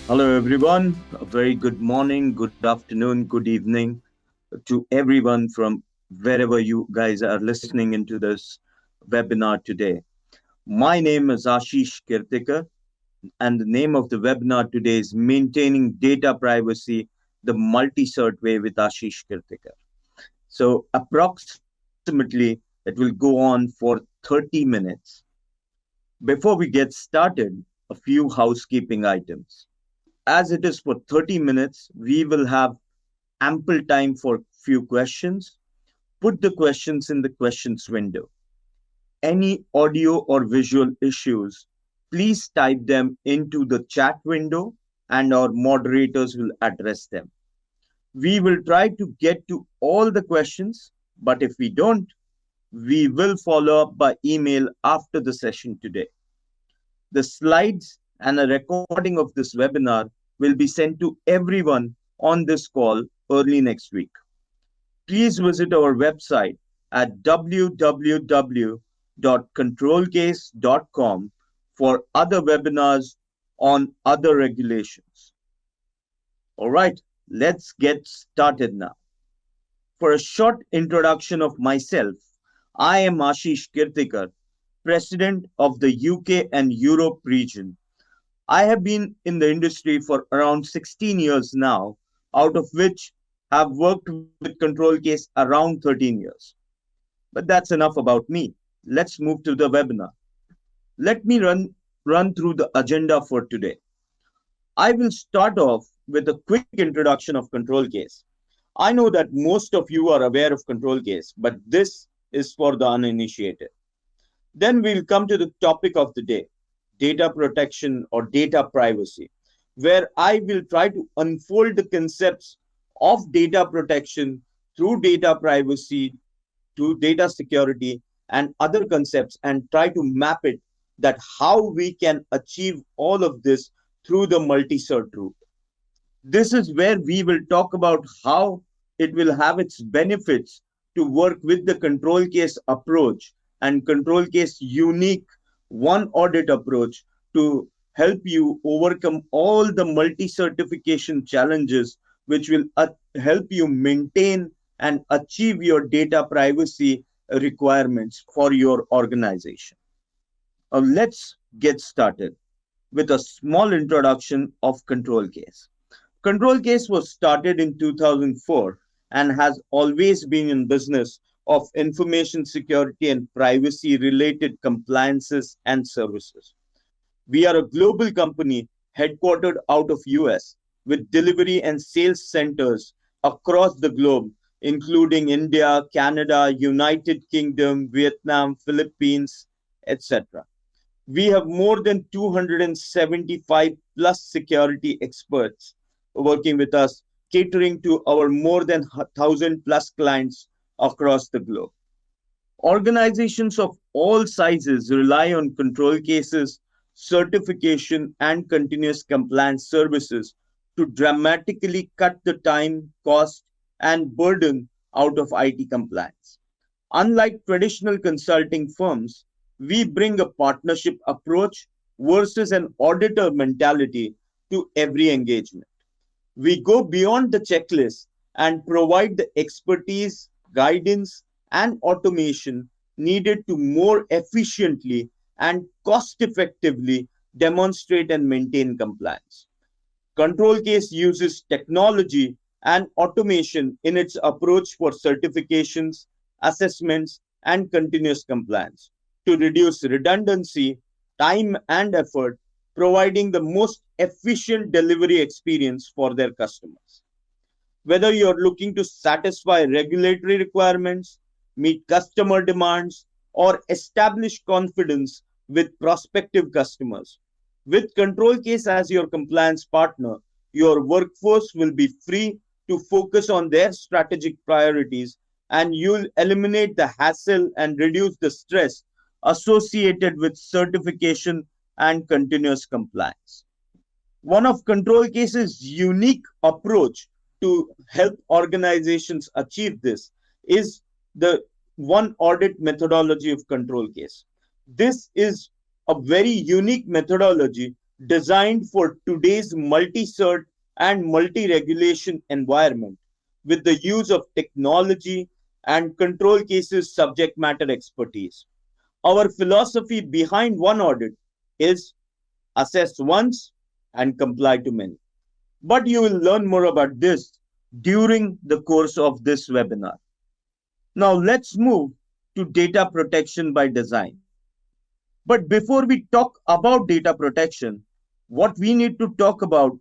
Hello, everyone. A very good morning, good afternoon, good evening to everyone from wherever you guys are listening into this webinar today. My name is Ashish Kirtikar, and the name of the webinar today is Maintaining Data Privacy the Multi-cert Way with Ashish Kirtikar. So, approximately, it will go on for 30 minutes. Before we get started, a few housekeeping items. As it is for 30 minutes, we will have ample time for few questions. Put the questions in the questions window. Any audio or visual issues, please type them into the chat window and our moderators will address them. We will try to get to all the questions, but if we don't, we will follow up by email after the session today. The slides and a recording of this webinar will be sent to everyone on this call early next week. Please visit our website at www.controlcase.com for other webinars on other regulations. All right, let's get started now. For a short introduction of myself, I am Ashish Kirtikar, President of the UK and Europe region. I have been in the industry for around 16 years now, out of which have worked with ControlCase around 13 years. But that's enough about me. Let's move to the webinar. Let me run through the agenda for today. I will start off with a quick introduction of ControlCase. I know that most of you are aware of ControlCase, but this is for the uninitiated. Then we'll come to the topic of the day, data protection or data privacy, where I will try to unfold the concepts of data protection through data privacy to data security and other concepts and try to map it that how we can achieve all of this through the multi-cert route. This is where we will talk about how it will have its benefits to work with the control case approach and control case unique one audit approach to help you overcome all the multi-certification challenges which will help you maintain and achieve your data privacy requirements for your organization. Let's get started with a small introduction of ControlCase. ControlCase was started in 2004 and has always been in business of information security and privacy related compliances and services. We are a global company headquartered out of US with delivery and sales centers across the globe, including India, Canada, United Kingdom, Vietnam, Philippines, etc. We have more than 275 plus security experts working with us, catering to our more than 1,000 plus clients across the globe. Organizations of all sizes rely on control cases, certification, and continuous compliance services to dramatically cut the time, cost, and burden out of IT compliance. Unlike traditional consulting firms, we bring a partnership approach versus an auditor mentality to every engagement. We go beyond the checklist and provide the expertise, guidance, and automation needed to more efficiently and cost effectively demonstrate and maintain compliance. ControlCase uses technology and automation in its approach for certifications, assessments, and continuous compliance to reduce redundancy, time, and effort, providing the most efficient delivery experience for their customers. Whether you're looking to satisfy regulatory requirements, meet customer demands, or establish confidence with prospective customers, with ControlCase as your compliance partner, your workforce will be free to focus on their strategic priorities and you'll eliminate the hassle and reduce the stress associated with certification and continuous compliance. One of ControlCase's unique approach to help organizations achieve this is the one audit methodology of ControlCase. This is a very unique methodology designed for today's multi-cert and multi-regulation environment with the use of technology and control cases subject matter expertise. Our philosophy behind one audit is assess once and comply to many. But you will learn more about this during the course of this webinar. Now let's move to data protection by design. But before we talk about data protection, what we need to talk about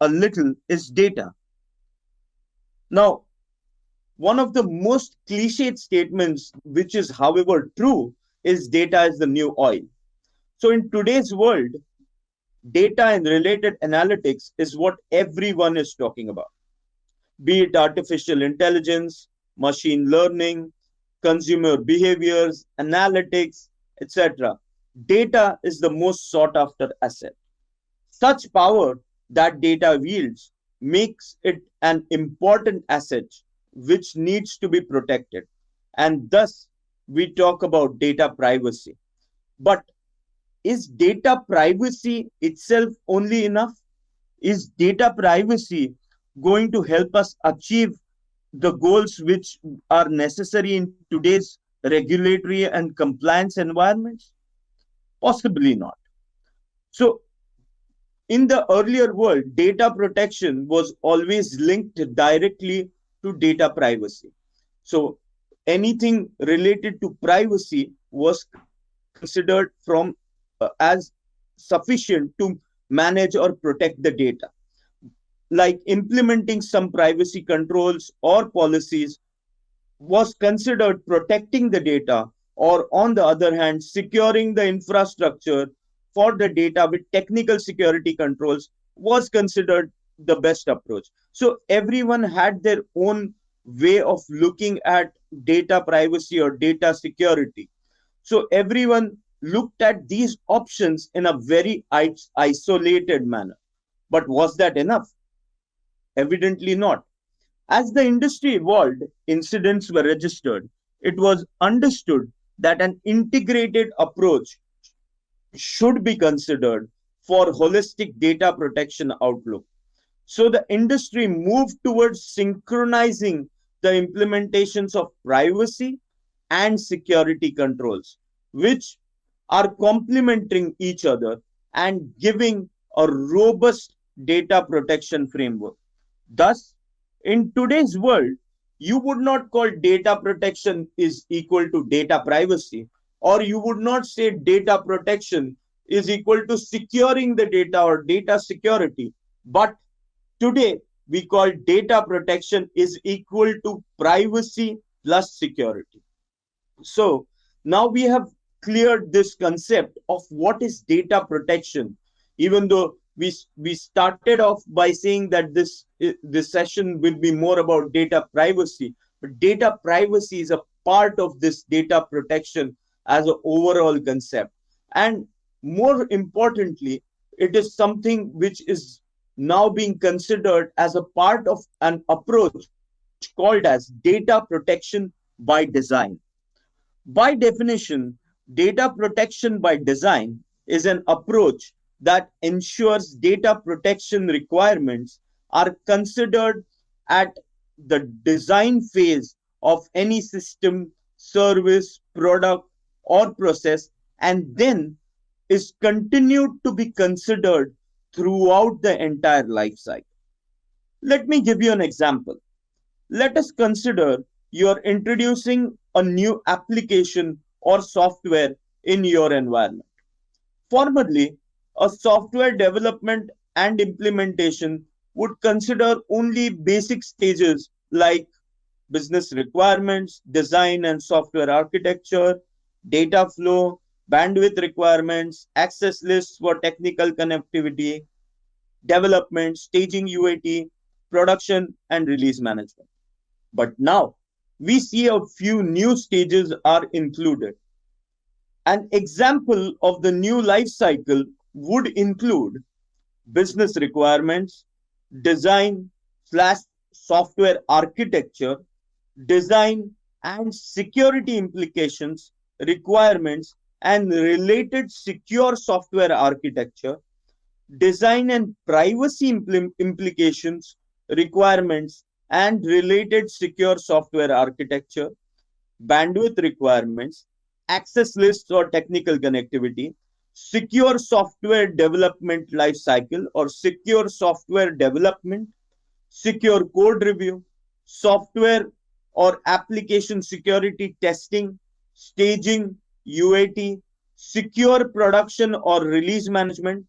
a little is data. Now, one of the most cliched statements, which is however true, is data is the new oil. So in today's world, data and related analytics is what everyone is talking about, be it artificial intelligence, machine learning, consumer behaviors, analytics, etc. Data is the most sought after asset. Such power that data wields makes it an important asset which needs to be protected. And thus, we talk about data privacy. But is data privacy itself only enough? Is data privacy going to help us achieve the goals which are necessary in today's regulatory and compliance environments? Possibly not. So, in the earlier world, data protection was always linked directly to data privacy. So, anything related to privacy was considered from as sufficient to manage or protect the data, like implementing some privacy controls or policies was considered protecting the data, or on the other hand, securing the infrastructure for the data with technical security controls was considered the best approach. So everyone had their own way of looking at data privacy or data security. So everyone looked at these options in a very isolated manner. But was that enough? Evidently not. As the industry evolved, incidents were registered. It was understood that an integrated approach should be considered for holistic data protection outlook. So the industry moved towards synchronizing the implementations of privacy and security controls, which are complementing each other and giving a robust data protection framework. Thus, in today's world, you would not call data protection is equal to data privacy, or you would not say data protection is equal to securing the data or data security. But today, we call data protection is equal to privacy plus security. So now we have cleared this concept of what is data protection, even though we started off by saying that this session will be more about data privacy, but data privacy is a part of this data protection as an overall concept. And more importantly, it is something which is now being considered as a part of an approach called as data protection by design. By definition, data protection by design is an approach that ensures data protection requirements are considered at the design phase of any system, service, product, or process, and then is continued to be considered throughout the entire life cycle. Let me give you an example. Let us consider you are introducing a new application or software in your environment. Formerly, a software development and implementation would consider only basic stages like business requirements, design and software architecture, data flow, bandwidth requirements, access lists for technical connectivity, development, staging UAT, production, and release management. But now we see a few new stages are included. An example of the new life cycle would include business requirements, design slash software architecture, design and security implications, requirements, and related secure software architecture, design and privacy implications, requirements, and related secure software architecture, bandwidth requirements, access lists or technical connectivity, secure software development lifecycle or secure software development, secure code review, software or application security testing, staging, UAT, secure production or release management,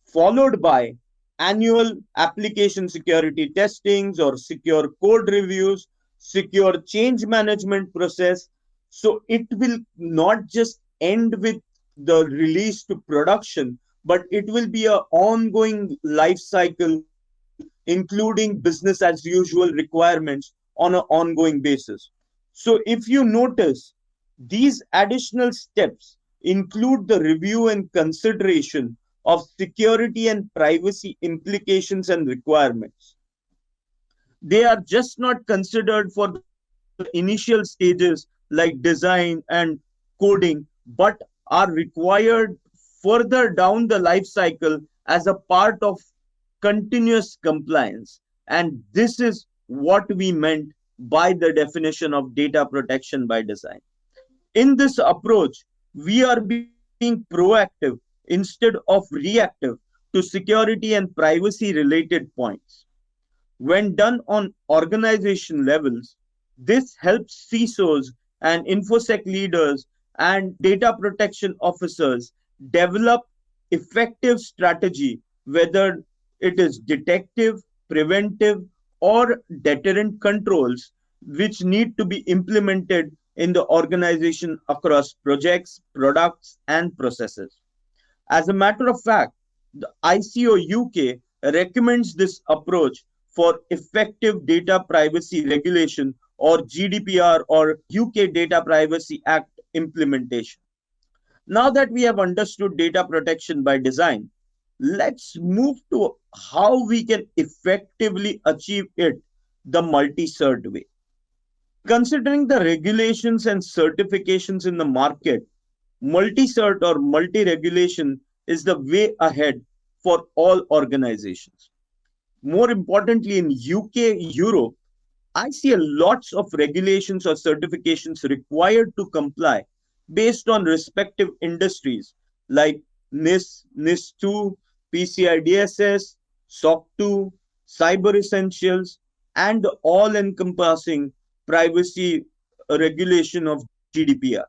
followed by annual application security testings or secure code reviews, secure change management process. So it will not just end with the release to production, but it will be an ongoing life cycle, including business as usual requirements on an ongoing basis. So if you notice, these additional steps include the review and consideration of security and privacy implications and requirements. They are just not considered for the initial stages like design and coding, but are required further down the life cycle as a part of continuous compliance. And this is what we meant by the definition of data protection by design. In this approach, we are being proactive instead of reactive to security and privacy related points. When done on organization levels, this helps CISOs and InfoSec leaders and data protection officers develop effective strategy, whether it is detective, preventive, or deterrent controls, which need to be implemented in the organization across projects, products, and processes. As a matter of fact, the ICO UK recommends this approach for effective data privacy regulation or GDPR or UK Data Privacy Act implementation. Now that we have understood data protection by design, let's move to how we can effectively achieve it the multi-cert way. Considering the regulations and certifications in the market, multi-cert or multi-regulation is the way ahead for all organizations. More importantly, in UK, Europe, I see a lots of regulations or certifications required to comply based on respective industries like NIS, NIS2, PCI DSS, SOC 2, Cyber Essentials, and the all encompassing privacy regulation of GDPR.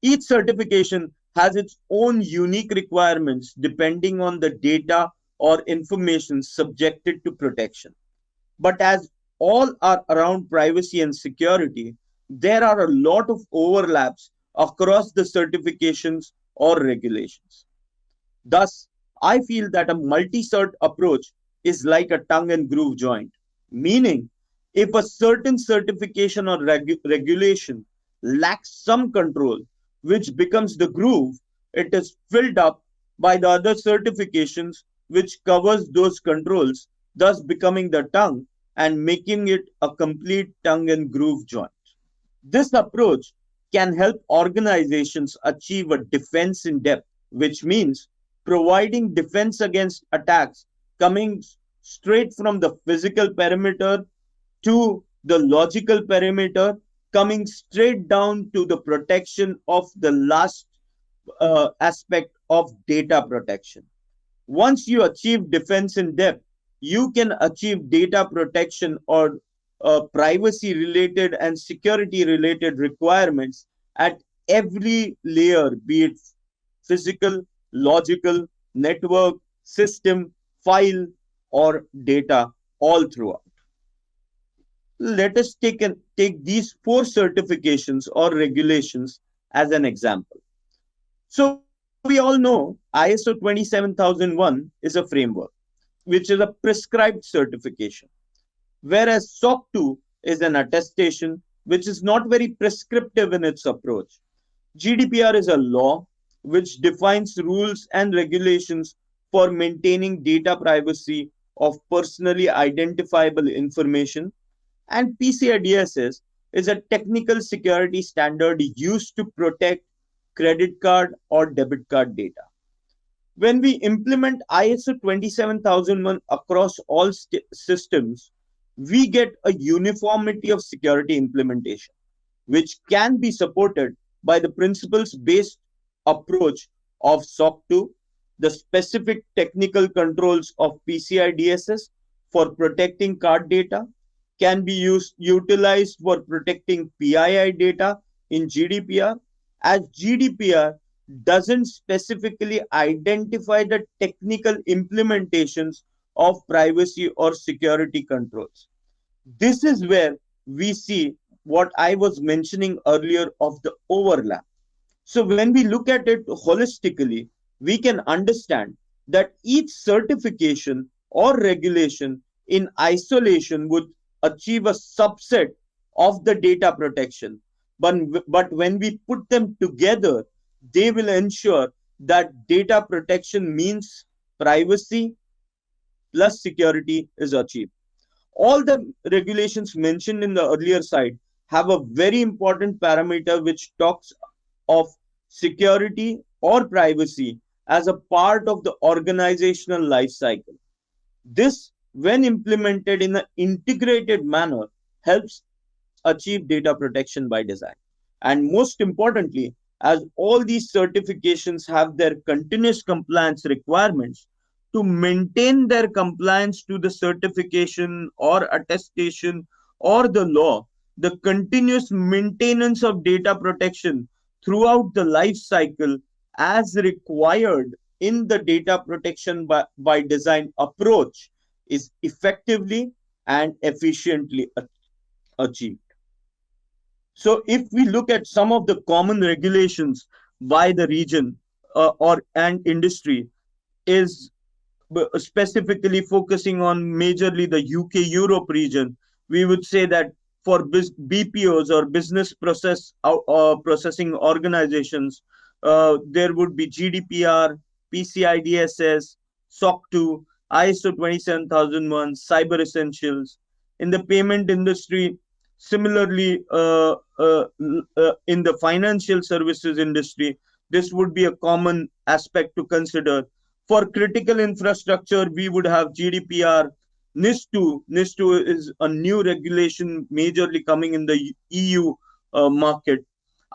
Each certification has its own unique requirements depending on the data or information subjected to protection. But as all are around privacy and security, there are a lot of overlaps across the certifications or regulations. Thus, I feel that a multi-cert approach is like a tongue and groove joint, meaning if a certain certification or regulation lacks some control, which becomes the groove, it is filled up by the other certifications which covers those controls, thus becoming the tongue and making it a complete tongue and groove joint. This approach can help organizations achieve a defense in depth, which means providing defense against attacks coming straight from the physical perimeter to the logical perimeter, coming straight down to the protection of the last aspect of data protection. Once you achieve defense in depth, you can achieve data protection or privacy related and security related requirements at every layer, be it physical, logical, network, system, file, or data, all throughout. Let us take these four certifications or regulations as an example. So we all know ISO 27001 is a framework, which is a prescribed certification, whereas SOC 2 is an attestation, which is not very prescriptive in its approach. GDPR is a law which defines rules and regulations for maintaining data privacy of personally identifiable information, and PCI DSS is a technical security standard used to protect credit card or debit card data. When we implement ISO 27001 across all systems, we get a uniformity of security implementation, which can be supported by the principles based approach of SOC 2, the specific technical controls of PCI DSS for protecting card data, can be utilized for protecting PII data in GDPR, as GDPR doesn't specifically identify the technical implementations of privacy or security controls. This is where we see what I was mentioning earlier of the overlap. So when we look at it holistically, we can understand that each certification or regulation in isolation would achieve a subset of the data protection. But when we put them together, they will ensure that data protection means privacy plus security is achieved. All the regulations mentioned in the earlier side have a very important parameter which talks of security or privacy as a part of the organizational life cycle. This, when implemented in an integrated manner, helps achieve data protection by design. And most importantly, as all these certifications have their continuous compliance requirements, to maintain their compliance to the certification or attestation or the law, the continuous maintenance of data protection throughout the life cycle as required in the data protection by design approach is effectively and efficiently achieved. So if we look at some of the common regulations by the region or and industry is specifically focusing on majorly the UK Europe region, we would say that for BPOs or business processing organizations, there would be GDPR, PCI DSS, SOC 2, ISO 27001, Cyber Essentials. In the payment industry, similarly, in the financial services industry, this would be a common aspect to consider. For critical infrastructure, we would have GDPR, NIS2. NIS2 is a new regulation majorly coming in the EU market,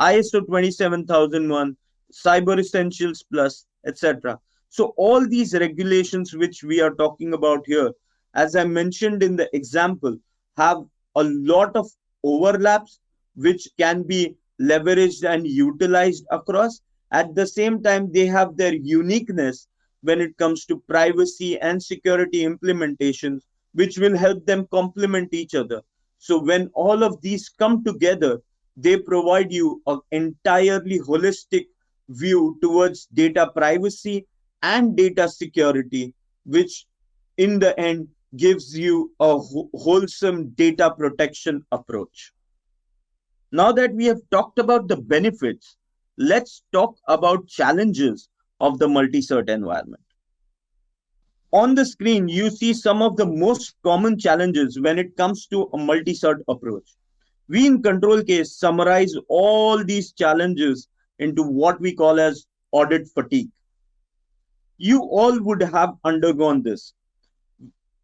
ISO 27001, Cyber Essentials Plus, etc. So all these regulations which we are talking about here, as I mentioned in the example, have a lot of overlaps which can be leveraged and utilized across. At the same time, they have their uniqueness when it comes to privacy and security implementations, which will help them complement each other. So when all of these come together, they provide you an entirely holistic view towards data privacy and data security, which in the end gives you a wholesome data protection approach. Now that we have talked about the benefits, let's talk about challenges of the multi-cert environment. On the screen, you see some of the most common challenges when it comes to a multi-cert approach. We in ControlCase summarize all these challenges into what we call as audit fatigue. You all would have undergone this,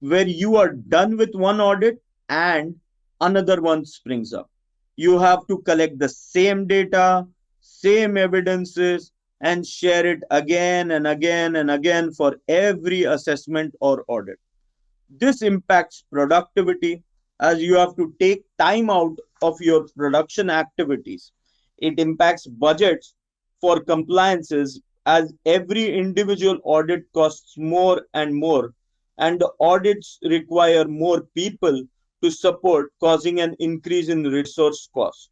where you are done with one audit and another one springs up. You have to collect the same data, same evidences, and share it again and again and again for every assessment or audit. This impacts productivity as you have to take time out of your production activities. It impacts budgets for compliances as every individual audit costs more and more, and the audits require more people to support, causing an increase in resource costs.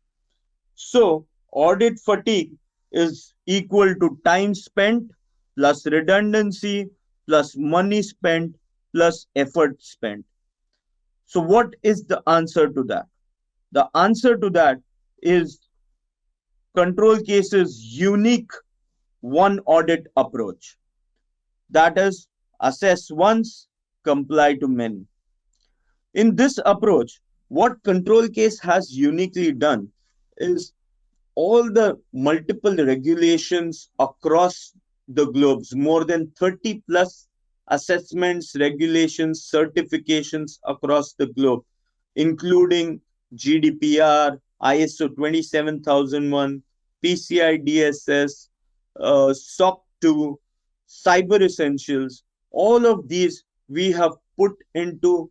So, audit fatigue is equal to time spent plus redundancy plus money spent plus effort spent. So, what is the answer to that? The answer to that is ControlCase's unique one audit approach. That is, assess once, comply to many. In this approach, what ControlCase has uniquely done is all the multiple regulations across the globes, more than 30 plus assessments, regulations, certifications across the globe, including GDPR, ISO 27001, PCI DSS, SOC 2, Cyber Essentials. All of these we have put into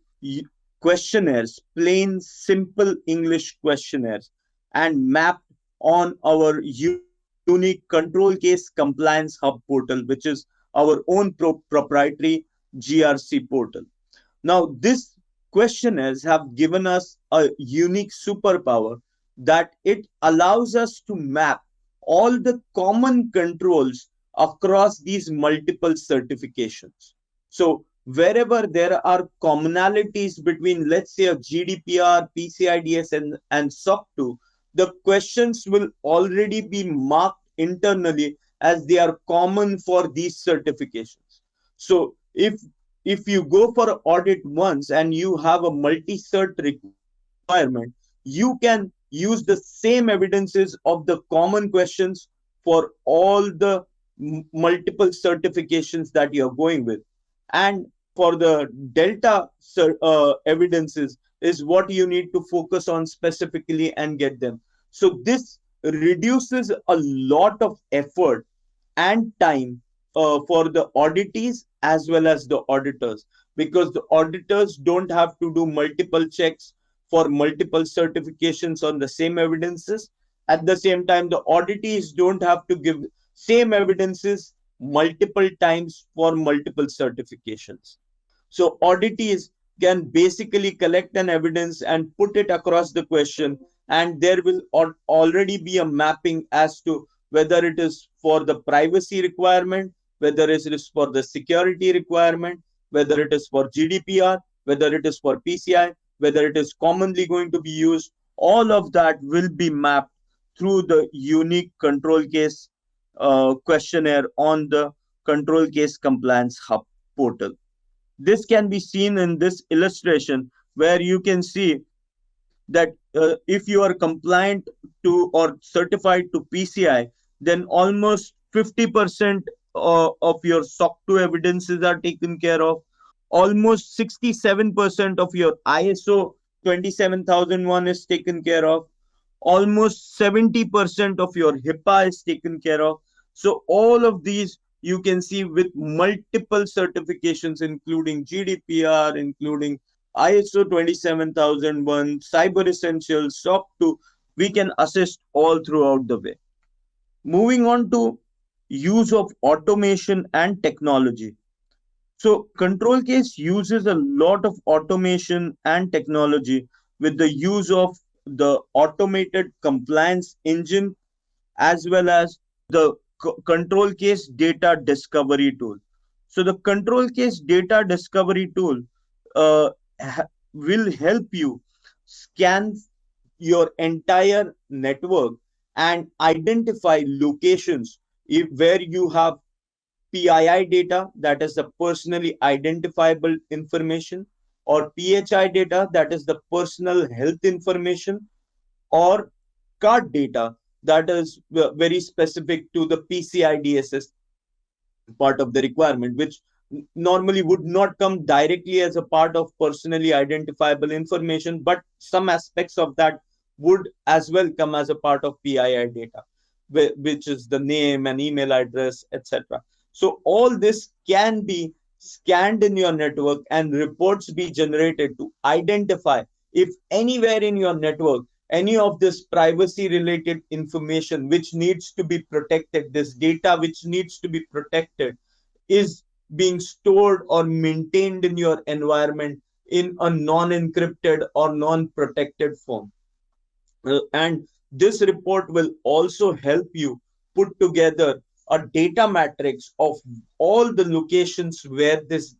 questionnaires, plain, simple English questionnaires, and mapped on our unique ControlCase Compliance Hub portal, which is our own proprietary GRC portal. Now, these questionnaires have given us a unique superpower that it allows us to map all the common controls across these multiple certifications. So, wherever there are commonalities between, let's say, a GDPR, PCIDS, and SOC 2, the questions will already be marked internally as they are common for these certifications. So, if you go for an audit once and you have a multi-cert requirement, you can use the same evidences of the common questions for all the multiple certifications that you're going with. And for the delta evidences is what you need to focus on specifically and get them. So this reduces a lot of effort and time for the auditees as well as the auditors, because the auditors don't have to do multiple checks for multiple certifications on the same evidences. At the same time, the auditees don't have to give same evidences multiple times for multiple certifications. So auditees can basically collect an evidence and put it across the question, and there will already be a mapping as to whether it is for the privacy requirement, whether it is for the security requirement, whether it is for GDPR, whether it is for PCI, whether it is commonly going to be used. All of that will be mapped through the unique control case questionnaire on the Control Case Compliance Hub portal. This can be seen in this illustration where you can see that if you are compliant to or certified to PCI, then almost 50% of your SOC 2 evidences are taken care of. Almost 67% of your ISO 27001 is taken care of. Almost 70% of your HIPAA is taken care of. So all of these you can see with multiple certifications, including GDPR, including ISO 27001, Cyber Essentials, SOC 2, we can assist all throughout the way. Moving on to use of automation and technology. So control case uses a lot of automation and technology with the use of the automated compliance engine as well as the control case data discovery tool. So the control case data discovery tool uh, will help you scan your entire network and identify locations where you have PII data, that is the personally identifiable information, or PHI data, that is the personal health information, or card data, that is very specific to the PCI DSS part of the requirement, which normally would not come directly as a part of personally identifiable information, but some aspects of that would as well come as a part of PII data, which is the name and email address, etc. So all this can be scanned in your network and reports be generated to identify if anywhere in your network any of this privacy related information which needs to be protected, this data which needs to be protected, is being stored or maintained in your environment in a non-encrypted or non-protected form. And this report will also help you put together a data matrix of all the locations where this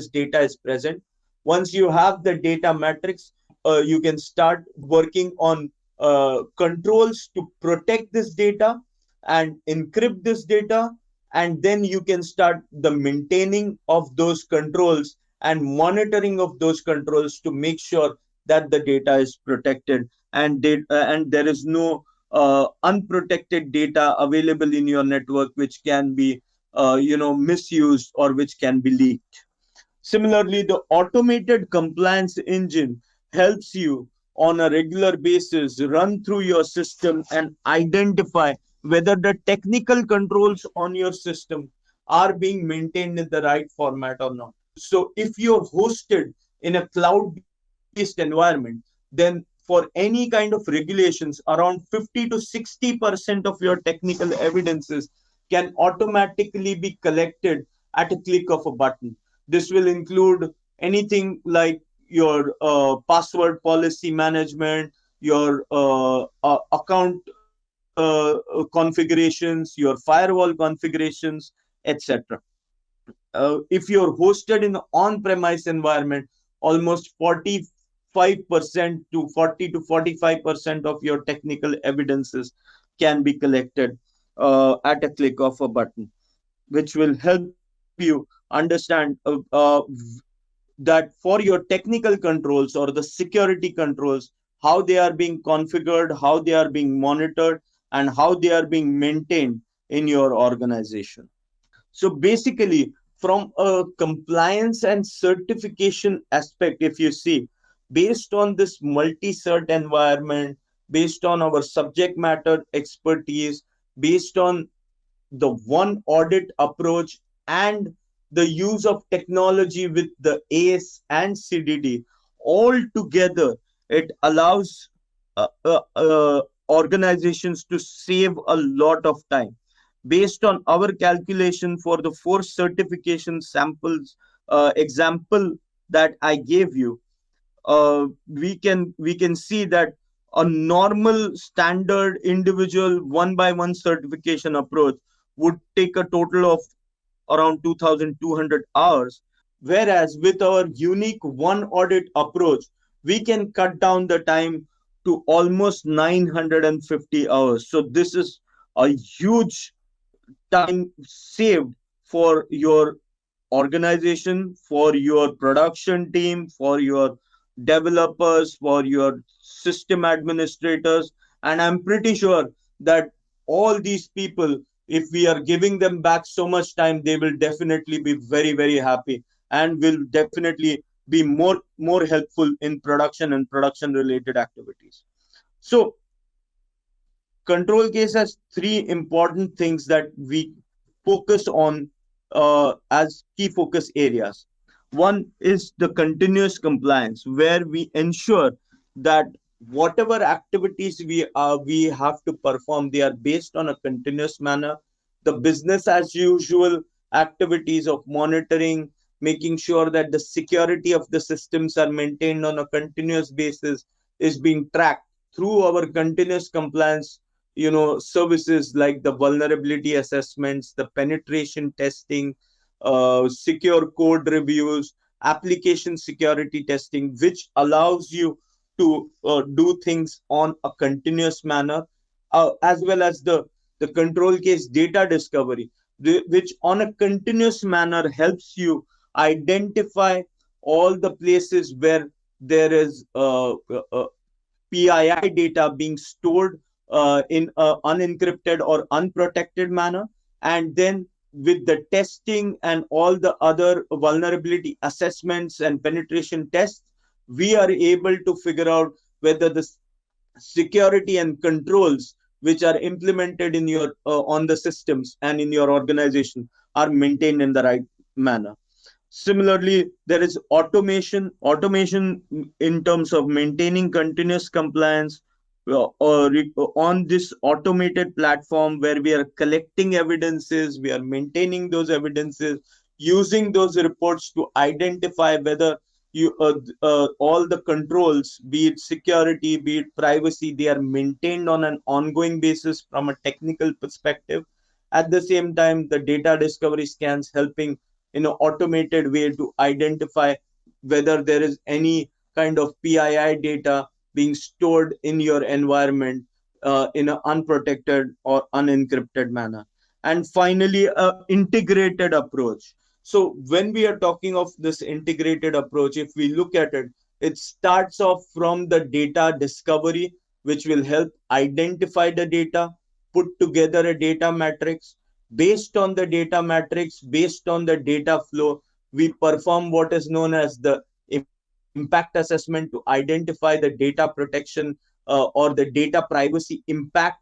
data is present. Once you have the data matrix, you can start working on controls to protect this data and encrypt this data, and then you can start the maintaining of those controls and monitoring of those controls to make sure that the data is protected and there is no unprotected data available in your network which can be misused or which can be leaked. Similarly, the automated compliance engine helps you on a regular basis run through your system and identify whether the technical controls on your system are being maintained in the right format or not. So if you're hosted in a cloud-based environment, then for any kind of regulations, around 50 to 60% of your technical evidences can automatically be collected at a click of a button. This will include anything like your password policy management, your account configurations, your firewall configurations, etc. If you're hosted in an on-premise environment, almost 45% to 40 to 45% of your technical evidences can be collected at a click of a button, which will help you understand that for your technical controls or the security controls, how they are being configured, how they are being monitored, and how they are being maintained in your organization. So basically, from a compliance and certification aspect, if you see, based on this multi-cert environment, based on our subject matter expertise, based on the one audit approach and the use of technology with the ACE and CDD, all together, it allows organizations to save a lot of time. Based on our calculation for the four certification samples example that I gave you, we can see that a normal standard individual one by one certification approach would take a total of around 2200 hours, whereas with our unique one audit approach we can cut down the time to almost 950 hours. So this is a huge time saved for your organization, for your production team, for your developers, for your system administrators. And I'm pretty sure that all these people, if we are giving them back so much time, they will definitely be very, very happy and will definitely be more helpful in production and production related activities. So control case has three important things that we focus on as key focus areas. One is the continuous compliance, where we ensure that whatever activities we have to perform, they are based on a continuous manner. The business as usual activities of monitoring, making sure that the security of the systems are maintained on a continuous basis, is being tracked through our continuous compliance services like the vulnerability assessments, the penetration testing, secure code reviews, application security testing, which allows you to do things on a continuous manner, as well as the control case data discovery, which on a continuous manner helps you identify all the places where there is PII data being stored in an unencrypted or unprotected manner. And then with the testing and all the other vulnerability assessments and penetration tests, we are able to figure out whether the security and controls which are implemented in your on the systems and in your organization are maintained in the right manner. Similarly, there is automation in terms of maintaining continuous compliance on this automated platform where we are collecting evidences, we are maintaining those evidences, using those reports to identify whether all the controls, be it security, be it privacy, they are maintained on an ongoing basis from a technical perspective. At the same time, the data discovery scans helping in an automated way to identify whether there is any kind of PII data being stored in your environment in an unprotected or unencrypted manner. And finally, a integrated approach. So when we are talking of this integrated approach, if we look at it, it starts off from the data discovery, which will help identify the data, put together a data matrix, Based on the data matrix, based on the data flow, we perform what is known as the impact assessment to identify the data protection or the data privacy impact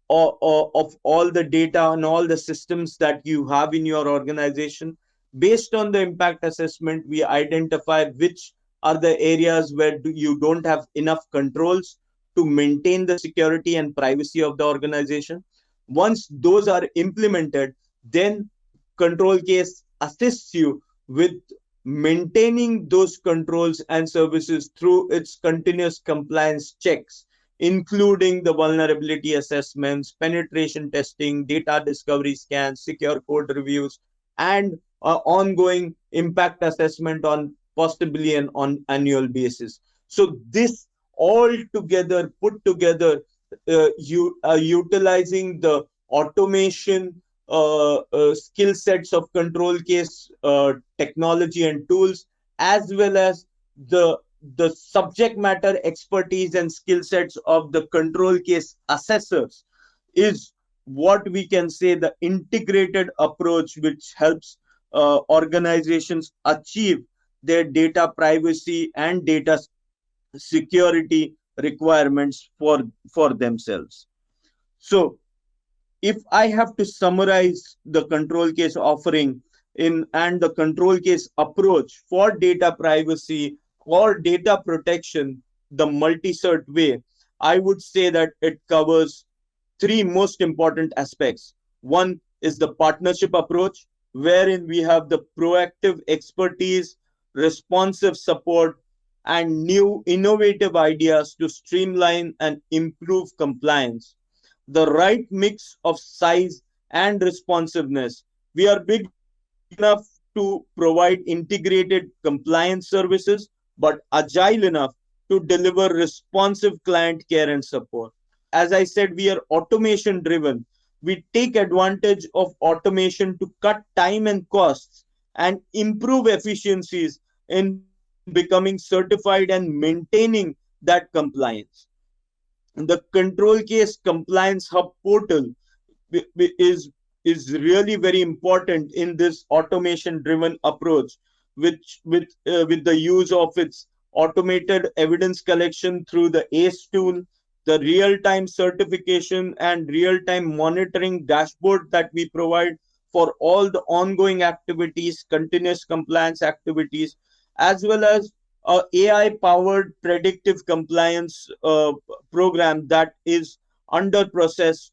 of all the data and all the systems that you have in your organization. Based on the impact assessment, we identify which are the areas where you don't have enough controls to maintain the security and privacy of the organization. Once those are implemented, then control case assists you with maintaining those controls and services through its continuous compliance checks, including the vulnerability assessments, penetration testing, data discovery scans, secure code reviews, and ongoing impact assessment on possibly an on annual basis. So this all together, put together, you are utilizing the automation skill sets of control case technology and tools, as well as the subject matter expertise and skill sets of the control case assessors, is what we can say the integrated approach which helps organizations achieve their data privacy and data security requirements for themselves. So if I have to summarize the control case offering in and the control case approach for data privacy or data protection, the multi-cert way, I would say that it covers three most important aspects. One is the partnership approach, wherein we have the proactive expertise, responsive support, and new innovative ideas to streamline and improve compliance. The right mix of size and responsiveness. We are big enough to provide integrated compliance services, but agile enough to deliver responsive client care and support. As I said, we are automation driven. We take advantage of automation to cut time and costs and improve efficiencies in becoming certified and maintaining that compliance. The control case compliance hub portal is is really very important in this automation driven approach, which with the use of its automated evidence collection through the ACE tool, the real time certification and real time monitoring dashboard that we provide for all the ongoing activities, continuous compliance activities, as well as AI powered predictive compliance program that is under process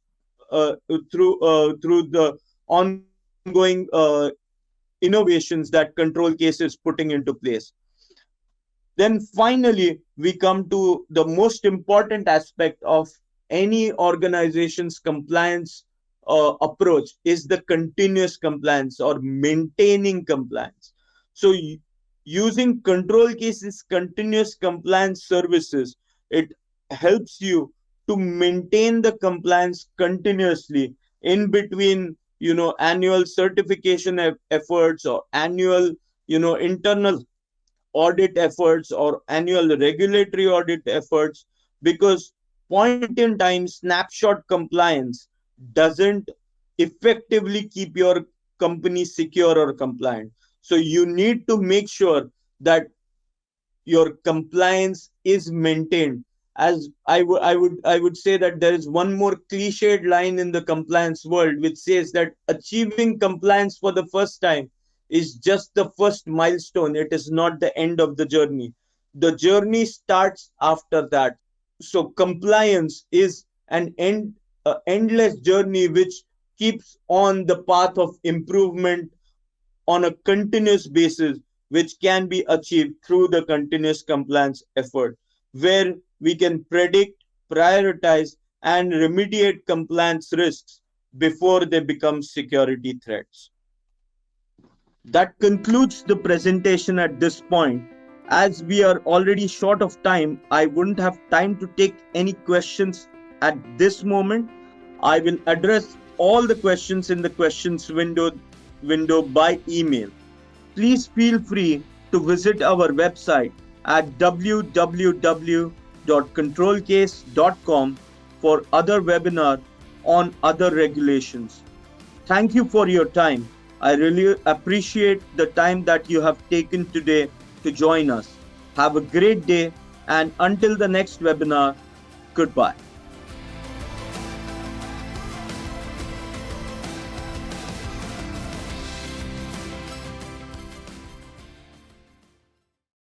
through the ongoing innovations that control case is putting into place. Then finally, we come to the most important aspect of any organization's compliance approach is the continuous compliance or maintaining compliance. So using control cases continuous compliance services, it helps you to maintain the compliance continuously in between, annual certification efforts or annual, internal audit efforts or annual regulatory audit efforts, because point in time snapshot compliance doesn't effectively keep your company secure or compliant. So you need to make sure that your compliance is maintained. As I would say that there is one more cliched line in the compliance world which says that achieving compliance for the first time is just the first milestone. It is not the end of the journey. The journey starts after that. So compliance is an endless journey which keeps on the path of improvement on a continuous basis, which can be achieved through the continuous compliance effort, where we can predict, prioritize, and remediate compliance risks before they become security threats. That concludes the presentation at this point. As we are already short of time, I wouldn't have time to take any questions at this moment. I will address all the questions in the questions window by email. Please feel free to visit our website at www.controlcase.com for other webinar on other regulations. Thank you for your time. I really appreciate the time that you have taken today to join us. Have a great day, and until the next webinar, goodbye.